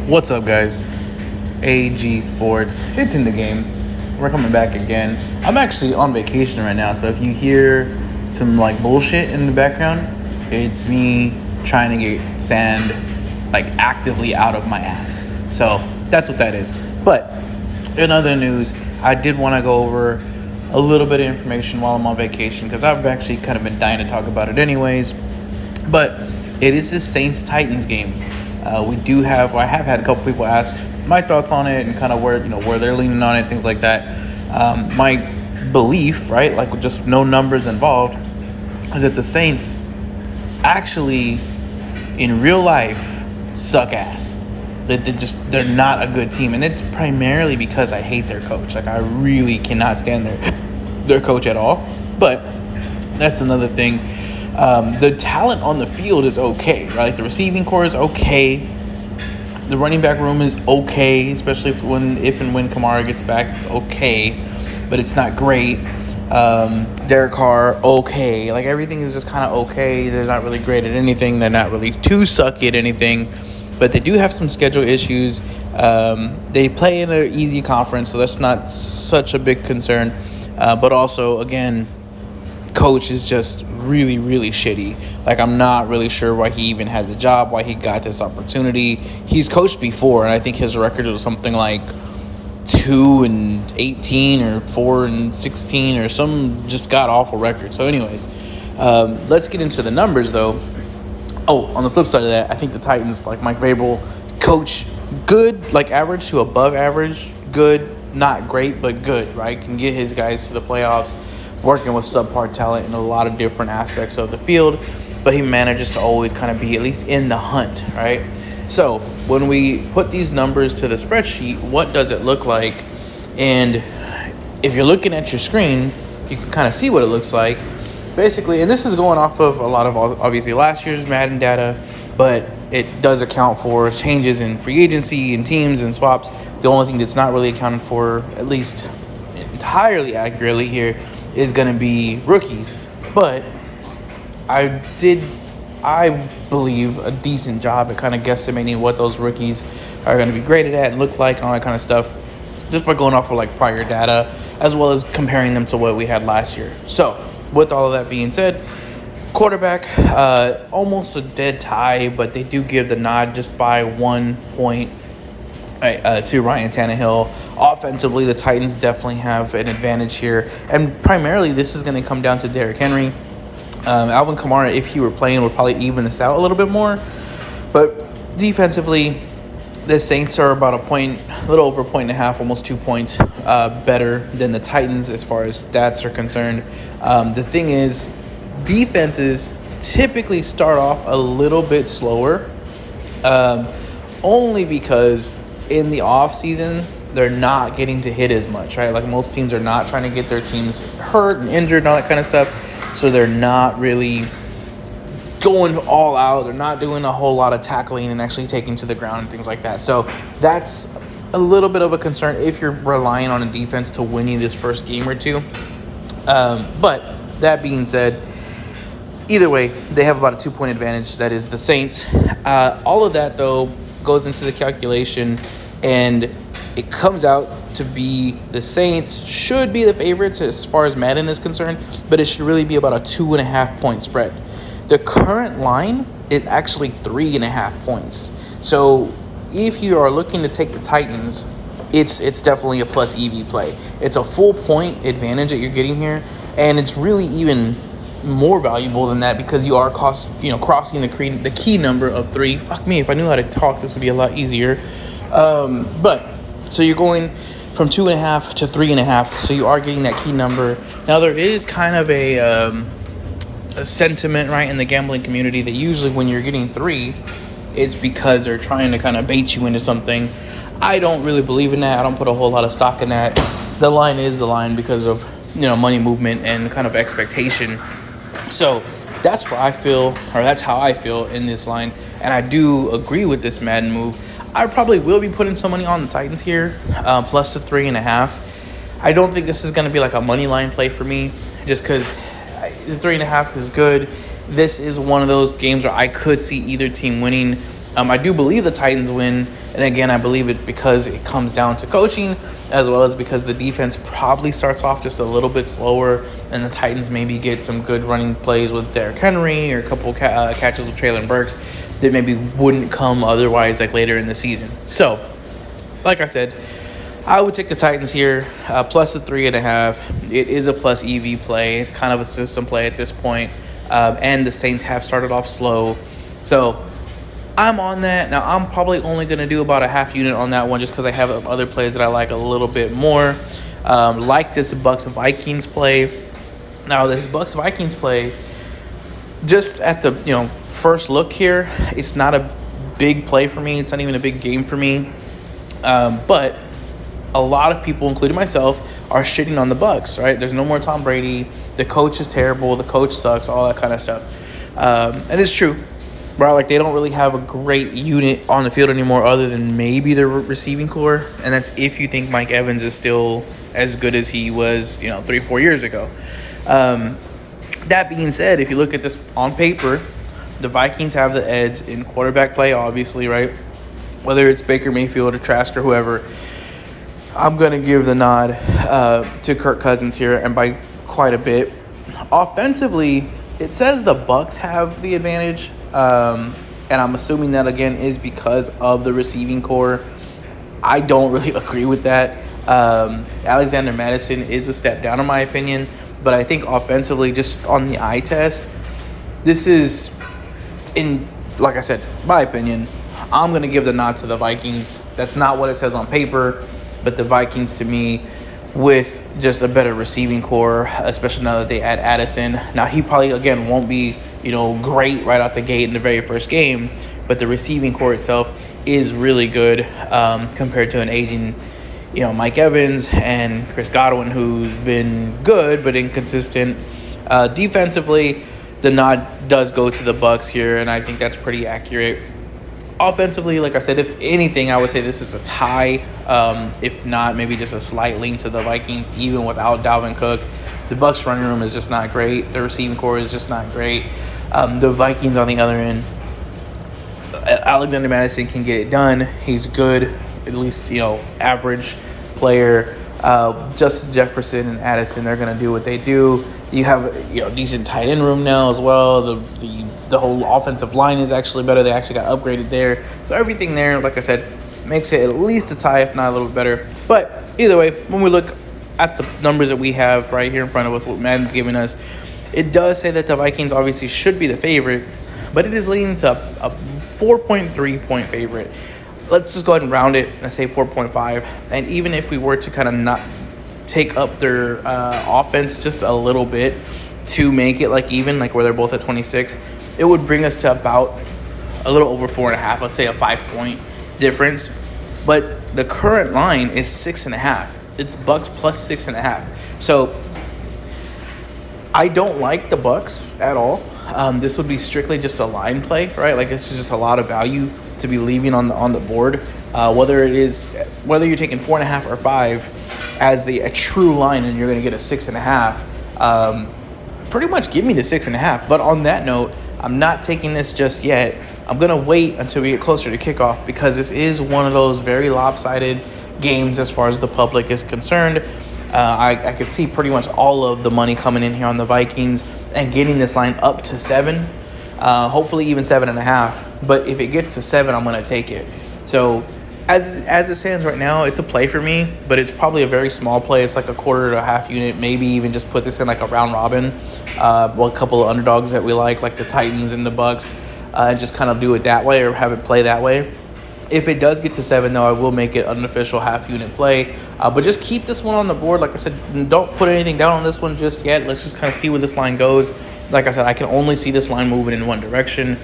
What's up, guys? AG Sports. It's in the game. We're coming back again. I'm actually on vacation right now, so if you hear some bullshit in the background, it's me trying to get sand actively out of my ass. So that's what that is. But in other news, I did want to go over a little bit of information while I'm on vacation because I've actually kind of been dying to talk about it anyways. But it is the Saints-Titans game. I have had a couple people ask my thoughts on it and kind of where they're leaning on it, things like that. My belief, right, with just no numbers involved, is that the Saints actually, in real life, suck ass. They're not a good team, and it's primarily because I hate their coach. I really cannot stand their coach at all. But that's another thing. The talent on the field is okay, right? The receiving core is okay. The running back room is okay, especially if and when Kamara gets back. It's okay, but it's not great. Derek Carr, okay. Everything is just kind of okay. They're not really great at anything. They're not really too sucky at anything, but they do have some schedule issues. They play in an easy conference, so that's not such a big concern. But also, again, coach is just really, really shitty. I'm not really sure why he even has a job, why he got this opportunity. He's coached before, and I think his record was something like 2-18 or 4-16 or some just god-awful record. So anyways, let's get into the numbers, though. Oh, on the flip side of that, I think the Titans, Mike Vrabel, coach good, average to above average, good, not great, but good, right? Can get his guys to the playoffs, working with subpar talent in a lot of different aspects of the field, but he manages to always kind of be at least in the hunt, right? So when we put these numbers to the spreadsheet, what does it look like? And if you're looking at your screen, you can kind of see what it looks like. Basically, and this is going off of a lot of, obviously, last year's Madden data, but it does account for changes in free agency and teams and swaps. The only thing that's not really accounted for, at least entirely accurately here, is going to be rookies. But I believe, a decent job at kind of guesstimating what those rookies are going to be graded at and look like and all that kind of stuff, just by going off of prior data, as well as comparing them to what we had last year. So with all of that being said, quarterback, almost a dead tie, but they do give the nod just by 1 point to Ryan Tannehill. Offensively, the Titans definitely have an advantage here, and primarily this is going to come down to Derrick Henry. Alvin Kamara, if he were playing, would probably even this out a little bit more, but defensively, the Saints are about a little over a point and a half, almost 2 points better than the Titans as far as stats are concerned. The thing is, defenses typically start off a little bit slower, only because in the off season they're not getting to hit as much, right? Most teams are not trying to get their teams hurt and injured and all that kind of stuff, so they're not really going all out. They're not doing a whole lot of tackling and actually taking to the ground and things like that. So that's a little bit of a concern if you're relying on a defense to win you this first game or two. But that being said, either way, they have about a 2-point advantage. That is the Saints. All of that, though, goes into the calculation, and it comes out to be the Saints should be the favorites as far as Madden is concerned, but it should really be about a 2.5 point spread. The current line is actually 3.5 points. So if you are looking to take the Titans, it's definitely a plus EV play. It's a full point advantage that you're getting here, and it's really even more valuable than that because you are crossing the key number of 3. Fuck me, if I knew how to talk, this would be a lot easier. But so you're going from 2.5 to 3.5, so you are getting that key number. Now there is kind of a sentiment, right, in the gambling community that usually when you're getting 3, it's because they're trying to kind of bait you into something. I don't really believe in that. I don't put a whole lot of stock in that. The line is the line because of money movement and kind of expectation. So that's what I feel, or that's how I feel in this line. And I do agree with this Madden move. I probably will be putting some money on the Titans here, plus the 3.5. I don't think this is going to be a money line play for me, just because the 3.5 is good. This is one of those games where I could see either team winning. I do believe the Titans win, and again, I believe it because it comes down to coaching, as well as because the defense probably starts off just a little bit slower, and the Titans maybe get some good running plays with Derrick Henry or a couple catches with Treylon Burks that maybe wouldn't come otherwise like later in the season. So, like I said, I would take the Titans here, plus the 3.5. It is a plus EV play. It's kind of a system play at this point, and the Saints have started off slow, so I'm on that. Now, I'm probably only going to do about a half unit on that one just because I have other plays that I like a little bit more. Like this Bucs-Vikings play. Now, this Bucs-Vikings play, just at the first look here, it's not a big play for me. It's not even a big game for me. But a lot of people, including myself, are shitting on the Bucs, right? There's no more Tom Brady. The coach is terrible. The coach sucks, all that kind of stuff. And it's true. Right, like they don't really have a great unit on the field anymore other than maybe the receiving core. And that's if you think Mike Evans is still as good as he was, 3-4 years ago. That being said, if you look at this on paper, the Vikings have the edge in quarterback play, obviously, right? Whether it's Baker Mayfield or Trask or whoever, I'm going to give the nod to Kirk Cousins here, and by quite a bit. Offensively, it says the Bucs have the advantage, and I'm assuming that, again, is because of the receiving core. I don't really agree with that. Alexander Madison is a step down, in my opinion, but I think offensively, just on the eye test, this is, like I said, my opinion, I'm going to give the nod to the Vikings. That's not what it says on paper, but the Vikings, to me, with just a better receiving core, especially now that they add Addison. Now, he probably, again, won't be, great right out the gate in the very first game, but the receiving core itself is really good compared to an aging, Mike Evans and Chris Godwin, who's been good but inconsistent. Defensively, the nod does go to the Bucs here, and I think that's pretty accurate. Offensively, like I said, if anything, I would say this is a tie. If not, maybe just a slight lean to the Vikings, even without Dalvin Cook. The Bucs running room is just not great. The receiving core is just not great. The Vikings on the other end, Alexander Madison can get it done. He's good, at least, average player. Justin Jefferson and Addison, they're going to do what they do. You have a decent tight end room now as well. The whole offensive line is actually better. They actually got upgraded there. So everything there, like I said, makes it at least a tie, if not a little bit better. But either way, when we look at the numbers that we have right here in front of us, what Madden's giving us, it does say that the Vikings obviously should be the favorite, but it is leading to a 4.3 point favorite. Let's just go ahead and round it and say 4.5. And even if we were to kind of not take up their offense just a little bit to make it like where they're both at 26, it would bring us to about a little over 4.5. Let's say a 5-point difference. But the current line is 6.5. It's Bucs plus 6.5. So I don't like the Bucs at all. This would be strictly just a line play, right? Like, it's just a lot of value to be leaving on the board. Whether you're taking 4.5 or 5 as a true line, and you're going to get a 6.5. Pretty much give me the 6.5. But on that note, I'm not taking this just yet. I'm going to wait until we get closer to kickoff, because this is one of those very lopsided games as far as the public is concerned. I could see pretty much all of the money coming in here on the Vikings and getting this line up to 7, hopefully even 7.5. But if it gets to 7, I'm going to take it. So as it stands right now, it's a play for me, but it's probably a very small play. It's like a quarter to a half unit, maybe even just put this in like a round robin. A couple of underdogs that we like the Titans and the Bucs, and just kind of do it that way or have it play that way. If it does get to 7, though, I will make it an official half-unit play. But just keep this one on the board. Like I said, don't put anything down on this one just yet. Let's just kind of see where this line goes. Like I said, I can only see this line moving in one direction.